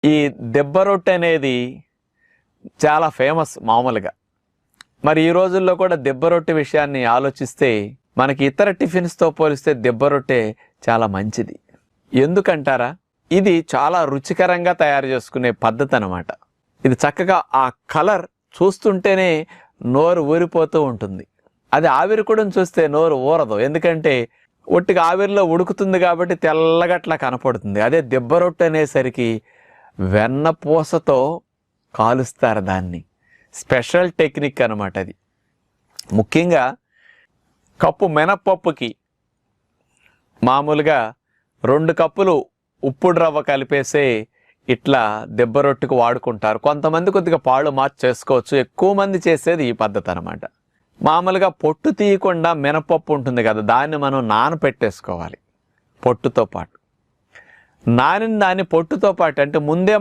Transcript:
ఈ దెబ్బ రొట్టె అనేది చాలా ఫేమస్ మామూలుగా. మరి ఈ రోజుల్లో కూడా దెబ్బ రొట్టె విషయాన్ని ఆలోచిస్తే మనకి ఇతర టిఫిన్స్తో పోలిస్తే దెబ్బ రొట్టె చాలా మంచిది. ఎందుకంటారా? ఇది చాలా రుచికరంగా తయారు చేసుకునే పద్ధతి అన్నమాట. ఇది చక్కగా ఆ కలర్ చూస్తుంటేనే నోరు ఊరిపోతూ ఉంటుంది. అది ఆవిరి కూడా చూస్తే నోరు ఊరదు, ఎందుకంటే ఒట్టిగా ఆవిరిలో ఉడుకుతుంది కాబట్టి తెల్లగట్లా కనపడుతుంది. అదే దెబ్బ రొట్టె అనేసరికి వెన్నపూసతో కాలుస్తారు దాన్ని. స్పెషల్ టెక్నిక్ అన్నమాట అది. ముఖ్యంగా కప్పు మినప్పప్పుకి మామూలుగా 2 కప్పులు ఉప్పుడు రవ్వ కలిపేసే ఇట్లా దెబ్బ రొట్టెకు వాడుకుంటారు. కొంతమంది కొద్దిగా పాళ్ళు మార్చి చేసుకోవచ్చు. ఎక్కువ మంది చేసేది ఈ పద్ధతి అనమాట. మామూలుగా పొట్టు తీయకుండా మినపప్పు ఉంటుంది కదా, దాన్ని మనం నానపెట్టేసుకోవాలి పొట్టుతో పాటు. నానిన దాన్ని పొట్టుతో పాటు అంటే ముందే